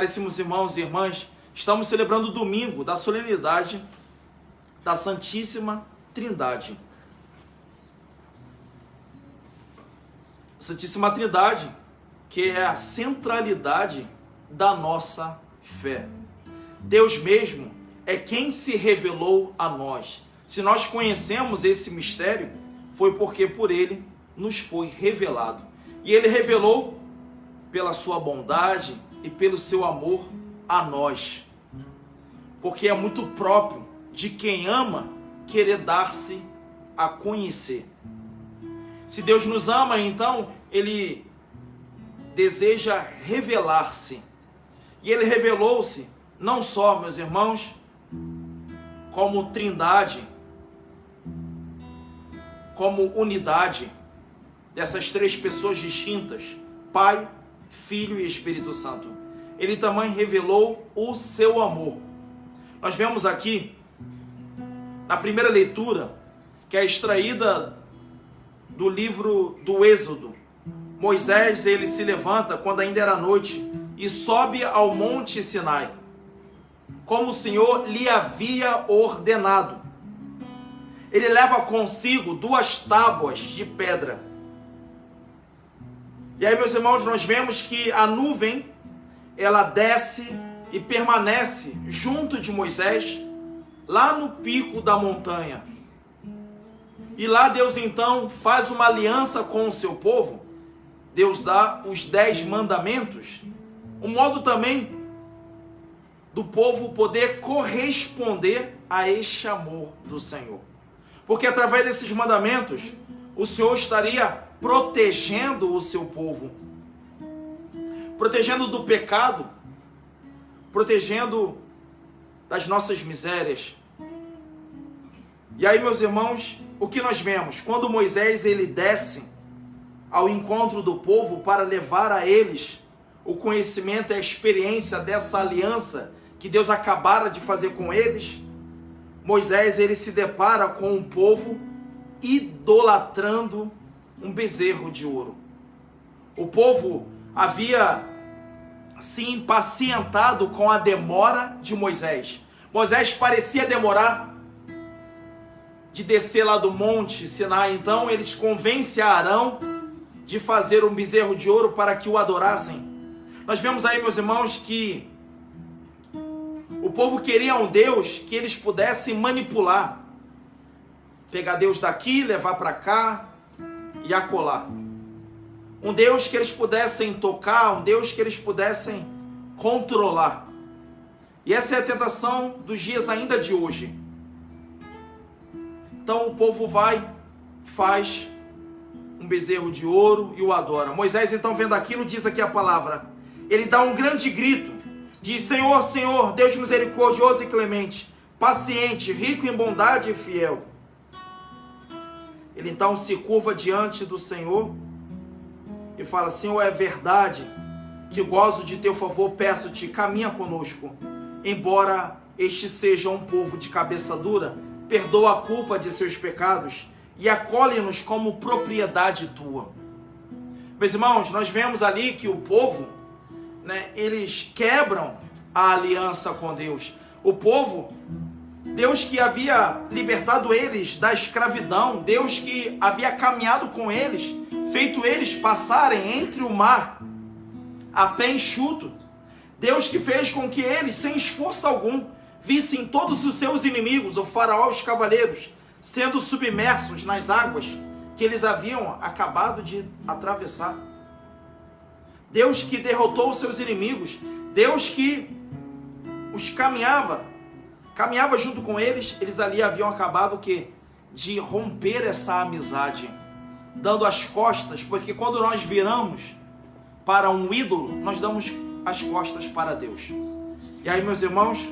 Caríssimos irmãos e irmãs, estamos celebrando o domingo da solenidade da Santíssima Trindade. Santíssima Trindade, que é a centralidade da nossa fé. Deus mesmo é quem se revelou a nós. Se nós conhecemos esse mistério, foi porque por ele nos foi revelado. E ele revelou pela sua bondade e pelo seu amor a nós. Porque é muito próprio de quem ama querer dar-se a conhecer. Se Deus nos ama, então ele deseja revelar-se. E ele revelou-se não só, meus irmãos, como trindade, como unidade dessas três pessoas distintas, Pai, Filho e Espírito Santo. Ele também revelou o seu amor. Nós vemos aqui, na primeira leitura, que é extraída do livro do Êxodo. Moisés, ele se levanta quando ainda era noite e sobe ao monte Sinai, como o Senhor lhe havia ordenado. Ele leva consigo 2 tábuas de pedra. E aí, meus irmãos, nós vemos que a nuvem, ela desce e permanece junto de Moisés, lá no pico da montanha. E lá Deus então faz uma aliança com o seu povo. Deus dá os 10 mandamentos, um modo também do povo poder corresponder a este amor do Senhor. Porque através desses mandamentos, o Senhor estaria protegendo o seu povo, protegendo do pecado, protegendo das nossas misérias. E aí, meus irmãos, o que nós vemos? Quando Moisés ele desce ao encontro do povo para levar a eles o conhecimento e a experiência dessa aliança que Deus acabara de fazer com eles, Moisés ele se depara com um povo idolatrando um bezerro de ouro. O povo havia se impacientado com a demora de Moisés. Moisés parecia demorar de descer lá do monte Sinai. Então eles convencem a Arão de fazer um bezerro de ouro para que o adorassem. Nós vemos aí, meus irmãos, que o povo queria um Deus que eles pudessem manipular. Pegar Deus daqui, levar para cá e acolá. Um Deus que eles pudessem tocar, um Deus que eles pudessem controlar. E essa é a tentação dos dias ainda de hoje. Então o povo vai, faz um bezerro de ouro e o adora. Moisés então, vendo aquilo, diz aqui a palavra. Ele dá um grande grito. Diz: Senhor, Senhor, Deus misericordioso e clemente, paciente, rico em bondade e fiel. Ele então se curva diante do Senhor e fala: Senhor, é verdade que gozo de teu favor, peço-te, caminha conosco. Embora este seja um povo de cabeça dura, perdoa a culpa de seus pecados e acolhe-nos como propriedade tua. Meus irmãos, nós vemos ali que o povo, eles quebram a aliança com Deus. O povo, Deus que havia libertado eles da escravidão, Deus que havia caminhado com eles, feito eles passarem entre o mar a pé enxuto, Deus que fez com que eles, sem esforço algum, vissem todos os seus inimigos, o faraó e os cavaleiros, sendo submersos nas águas que eles haviam acabado de atravessar. Deus que derrotou os seus inimigos, Deus que os caminhava junto com eles. Eles ali haviam acabado de romper essa amizade, dando as costas, porque quando nós viramos para um ídolo, nós damos as costas para Deus. E aí, meus irmãos,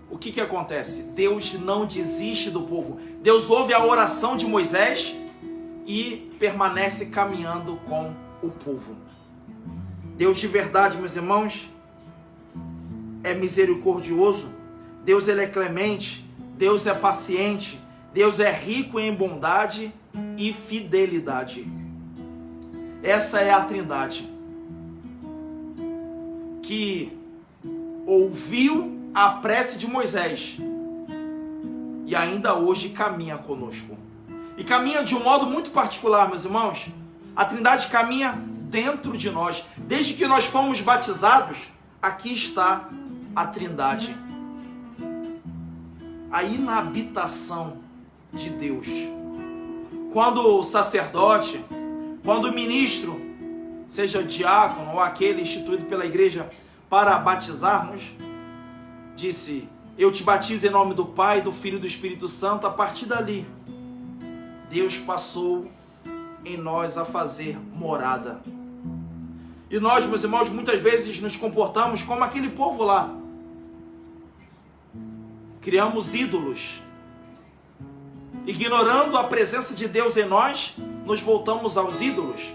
o que acontece? Deus não desiste do povo. Deus ouve a oração de Moisés e permanece caminhando com o povo. Deus de verdade, meus irmãos, é misericordioso. Deus ele é clemente. Deus é paciente. Deus é rico em bondade e fidelidade. Essa é a Trindade. que ouviu a prece de Moisés e ainda hoje caminha conosco. E caminha de um modo muito particular, meus irmãos. A Trindade caminha dentro de nós. Desde que nós fomos batizados, aqui está a Trindade. A inabitação de Deus. Quando o sacerdote, quando o ministro, seja diácono ou aquele instituído pela igreja para batizar-nos, disse: eu te batizo em nome do Pai, do Filho e do Espírito Santo. A partir dali, Deus passou em nós a fazer morada. E nós, meus irmãos, muitas vezes nos comportamos como aquele povo lá. Criamos ídolos. Ignorando a presença de Deus em nós, nos voltamos aos ídolos.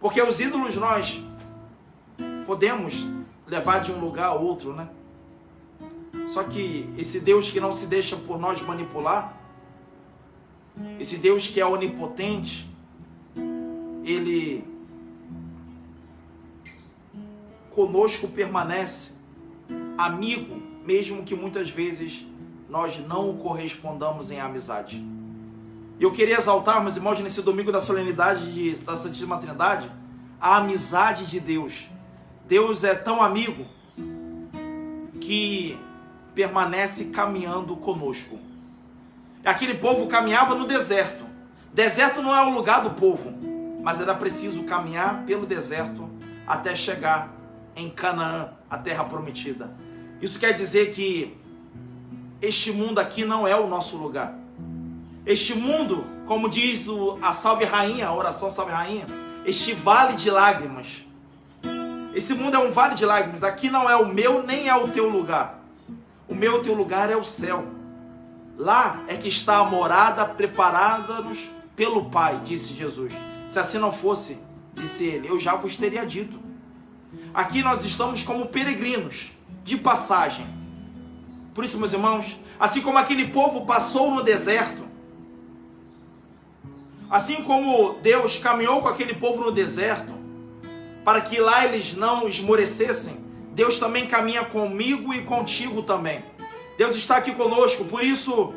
Porque os ídolos nós podemos levar de um lugar a outro, né? Só que esse Deus que não se deixa por nós manipular, esse Deus que é onipotente, Ele conosco permanece amigo, mesmo que muitas vezes nós não o correspondamos em amizade. Eu queria exaltar, meus irmãos, nesse domingo da solenidade da Santíssima Trindade, a amizade de Deus. Deus é tão amigo que permanece caminhando conosco. Aquele povo caminhava no deserto. Deserto não é o lugar do povo, mas era preciso caminhar pelo deserto até chegar em Canaã, a terra prometida. Isso quer dizer que este mundo aqui não é o nosso lugar. Este mundo, como diz a Salve Rainha, a oração Salve Rainha, este vale de lágrimas. Esse mundo é um vale de lágrimas. Aqui não é o meu, nem é o teu lugar. O meu e o teu lugar é o céu. Lá é que está a morada preparada-nos pelo Pai, disse Jesus. Se assim não fosse, disse ele, eu já vos teria dito. Aqui nós estamos como peregrinos, de passagem. Por isso, meus irmãos, assim como aquele povo passou no deserto, assim como Deus caminhou com aquele povo no deserto, para que lá eles não esmorecessem, Deus também caminha comigo e contigo também. Deus está aqui conosco, por isso,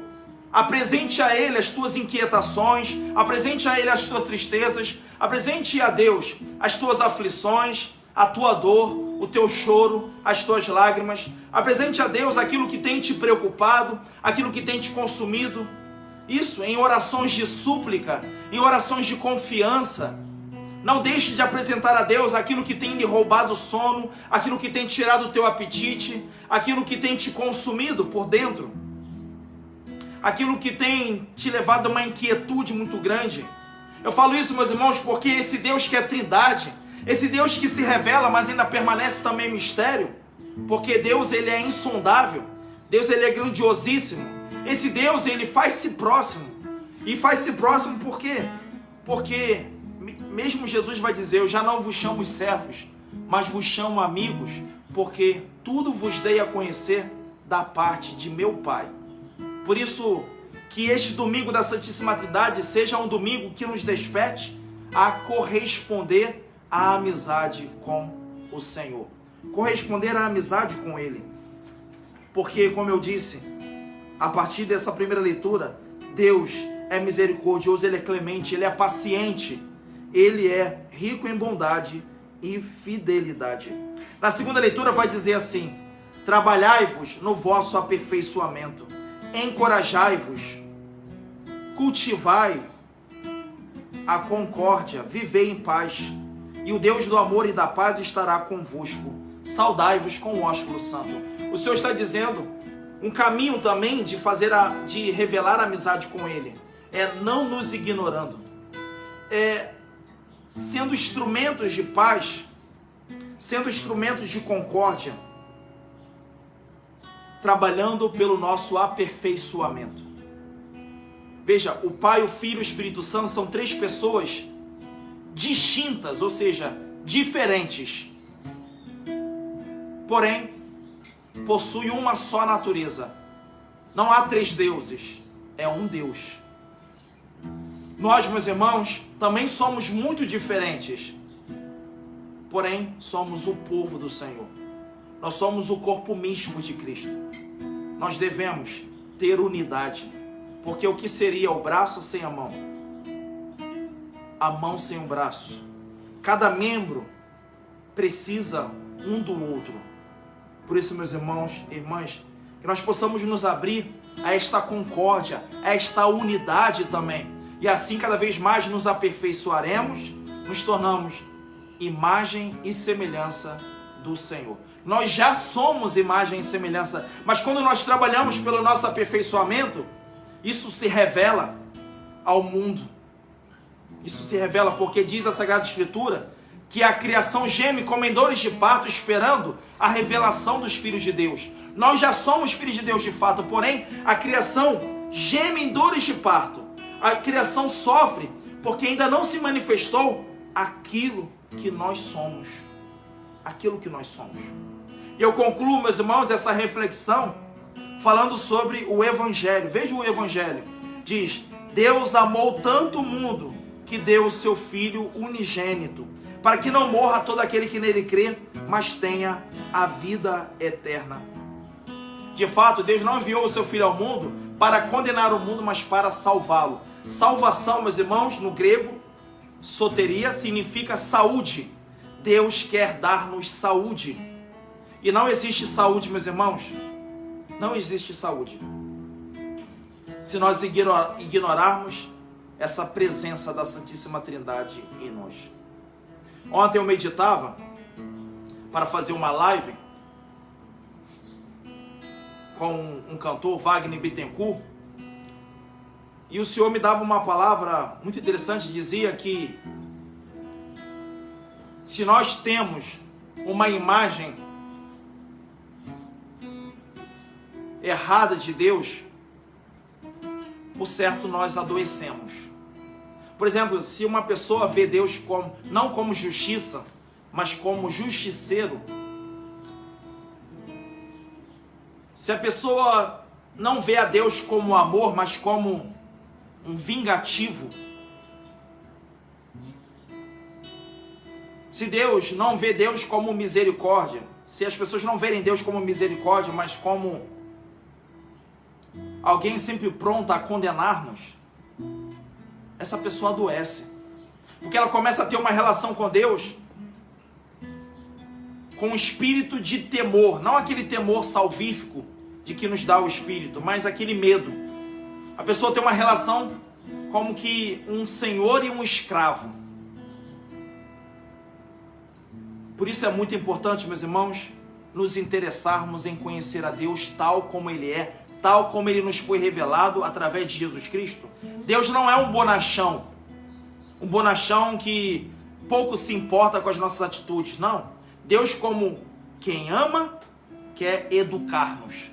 apresente a Ele as tuas inquietações, apresente a Ele as tuas tristezas, apresente a Deus as tuas aflições, a tua dor, o teu choro, as tuas lágrimas. Apresente a Deus aquilo que tem te preocupado, aquilo que tem te consumido. Isso em orações de súplica, em orações de confiança. Não deixe de apresentar a Deus aquilo que tem lhe roubado o sono, aquilo que tem tirado o teu apetite, aquilo que tem te consumido por dentro, aquilo que tem te levado a uma inquietude muito grande. Eu falo isso, meus irmãos, porque esse Deus que é Trindade, esse Deus que se revela, mas ainda permanece também mistério, porque Deus, ele é insondável, Deus, ele é grandiosíssimo. Esse Deus, ele faz-se próximo. E faz-se próximo por quê? Porque mesmo Jesus vai dizer, eu já não vos chamo servos, mas vos chamo amigos, porque tudo vos dei a conhecer da parte de meu Pai. Por isso, que este domingo da Santíssima Trindade seja um domingo que nos desperte a corresponder à amizade com o Senhor. Corresponder à amizade com Ele. Porque, como eu disse, a partir dessa primeira leitura, Deus é misericordioso, Ele é clemente, Ele é paciente, Ele é rico em bondade e fidelidade. Na segunda leitura vai dizer assim, trabalhai-vos no vosso aperfeiçoamento, encorajai-vos, cultivai a concórdia, vivei em paz, e o Deus do amor e da paz estará convosco. Saudai-vos com o ósculo santo. O Senhor está dizendo um caminho também de revelar a amizade com Ele. É não nos ignorando. É sendo instrumentos de paz, sendo instrumentos de concórdia, trabalhando pelo nosso aperfeiçoamento. Veja, o Pai, o Filho e o Espírito Santo são três pessoas distintas, ou seja, diferentes. Porém, possuem uma só natureza. Não há três deuses, é um Deus. Nós, meus irmãos, também somos muito diferentes. Porém, somos o povo do Senhor. Nós somos o corpo místico de Cristo. Nós devemos ter unidade. Porque o que seria o braço sem a mão? A mão sem o braço. Cada membro precisa um do outro. Por isso, meus irmãos e irmãs, que nós possamos nos abrir a esta concórdia, a esta unidade também. E assim cada vez mais nos aperfeiçoaremos, nos tornamos imagem e semelhança do Senhor. Nós já somos imagem e semelhança, mas quando nós trabalhamos pelo nosso aperfeiçoamento, isso se revela ao mundo. Isso se revela porque diz a Sagrada Escritura que a criação geme como em dores de parto, esperando a revelação dos filhos de Deus. Nós já somos filhos de Deus de fato, porém a criação geme em dores de parto. A criação sofre porque ainda não se manifestou aquilo que nós somos. Aquilo que nós somos. E eu concluo, meus irmãos, essa reflexão falando sobre o Evangelho. Veja o Evangelho. Diz: Deus amou tanto o mundo que deu o seu Filho unigênito, para que não morra todo aquele que nele crê, mas tenha a vida eterna. De fato, Deus não enviou o seu Filho ao mundo para condenar o mundo, mas para salvá-lo. Salvação, meus irmãos, no grego, soteria, significa saúde. Deus quer dar-nos saúde. E não existe saúde, meus irmãos. Não existe saúde se nós ignorarmos essa presença da Santíssima Trindade em nós. Ontem eu meditava para fazer uma live com um cantor, Wagner Bittencourt, e o Senhor me dava uma palavra muito interessante. Dizia que se nós temos uma imagem errada de Deus, por certo nós adoecemos. Por exemplo, se uma pessoa vê Deus não como justiça, mas como justiceiro, se a pessoa não vê a Deus como amor, mas como um vingativo, se Deus não vê Deus como misericórdia, se as pessoas não verem Deus como misericórdia, mas como alguém sempre pronto a condenar-nos, essa pessoa adoece. Porque ela começa a ter uma relação com Deus com um espírito de temor. Não aquele temor salvífico de que nos dá o Espírito, mas aquele medo. A pessoa tem uma relação como que um senhor e um escravo. Por isso é muito importante, meus irmãos, nos interessarmos em conhecer a Deus tal como Ele é, tal como Ele nos foi revelado através de Jesus Cristo. Deus não é um bonachão que pouco se importa com as nossas atitudes, não. Deus, como quem ama, quer educar-nos.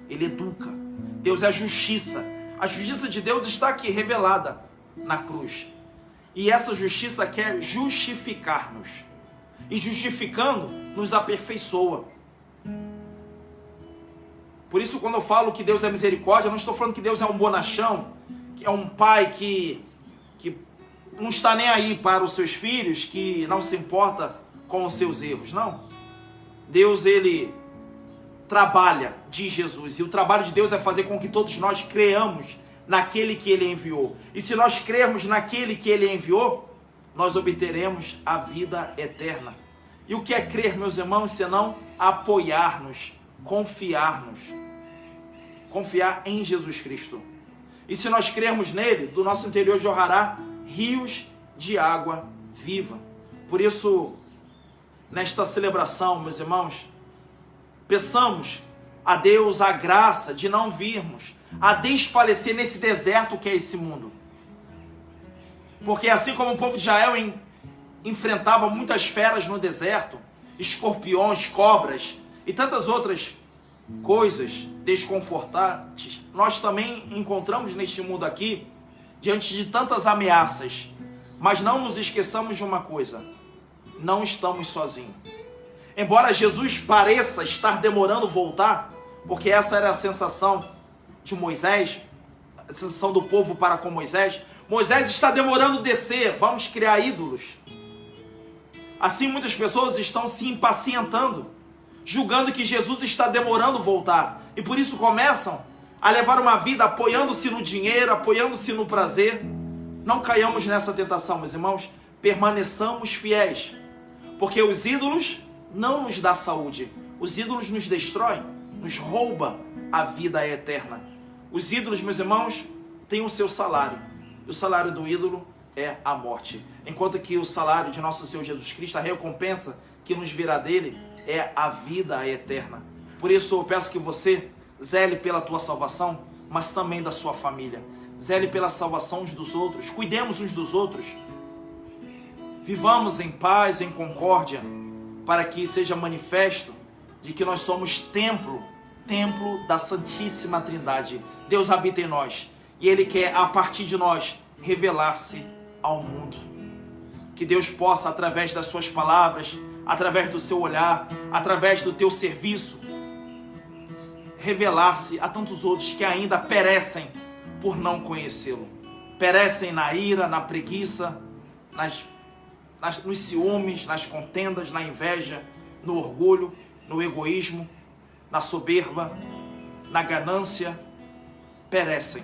Ele educa. Deus é justiça. A justiça de Deus está aqui revelada na cruz. E essa justiça quer justificar-nos. E justificando, nos aperfeiçoa. Por isso, quando eu falo que Deus é misericórdia, eu não estou falando que Deus é um bonachão, que é um pai que não está nem aí para os seus filhos, que não se importa com os seus erros, não. Deus, Ele trabalha, diz Jesus, e o trabalho de Deus é fazer com que todos nós creamos naquele que Ele enviou. E se nós crermos naquele que Ele enviou, nós obteremos a vida eterna. E o que é crer, meus irmãos, senão apoiar-nos, confiar em Jesus Cristo. E se nós crermos nele, do nosso interior jorrará rios de água viva. Por isso, nesta celebração, meus irmãos, peçamos a Deus a graça de não virmos a desfalecer nesse deserto que é esse mundo. Porque assim como o povo de Israel enfrentava muitas feras no deserto, escorpiões, cobras e tantas outras coisas desconfortantes, nós também encontramos neste mundo aqui, diante de tantas ameaças. Mas não nos esqueçamos de uma coisa: não estamos sozinhos. Embora Jesus pareça estar demorando voltar, porque essa era a sensação de Moisés, a sensação do povo para com Moisés, Moisés está demorando descer, vamos criar ídolos. Assim muitas pessoas estão se impacientando, julgando que Jesus está demorando voltar, e por isso começam a levar uma vida apoiando-se no dinheiro, apoiando-se no prazer. Não caiamos nessa tentação, meus irmãos, permaneçamos fiéis, porque os ídolos não nos dão saúde, os ídolos nos destroem, nos roubam a vida eterna. Os ídolos, meus irmãos, têm o seu salário, e o salário do ídolo é a morte, enquanto que o salário de nosso Senhor Jesus Cristo, a recompensa que nos virá dele, é a vida eterna. Por isso eu peço que você zele pela tua salvação, mas também da sua família. Zele pela salvação uns dos outros, cuidemos uns dos outros. Vivamos em paz, em concórdia, para que seja manifesto de que nós somos templo da Santíssima Trindade. Deus habita em nós e Ele quer, a partir de nós, revelar-se ao mundo. Que Deus possa, através das suas palavras, através do seu olhar, através do teu serviço, revelar-se a tantos outros que ainda perecem por não conhecê-lo. Perecem na ira, na preguiça, nos ciúmes, nas contendas, na inveja, no orgulho, no egoísmo, na soberba, na ganância. Perecem.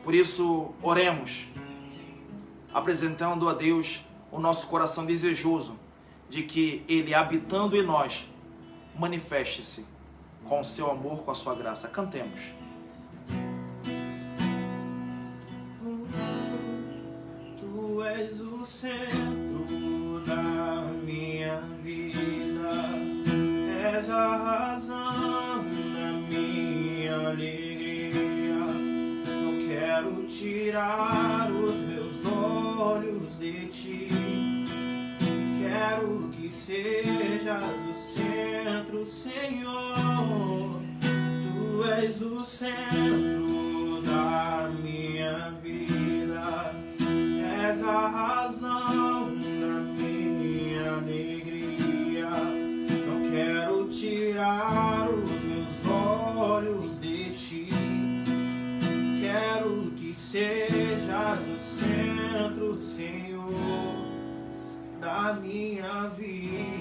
Por isso, oremos, apresentando a Deus o nosso coração desejoso de que Ele, habitando em nós, manifeste-se com o seu amor, com a sua graça. Cantemos. Tu és o centro da minha vida, és a razão da minha alegria. Não quero tirar os meus olhos de ti, quero que sejas o centro, Senhor. Tu és o centro da minha vida, és a razão da minha alegria. Não quero tirar os meus olhos de ti, quero que sejas o centro, Senhor, da minha vida.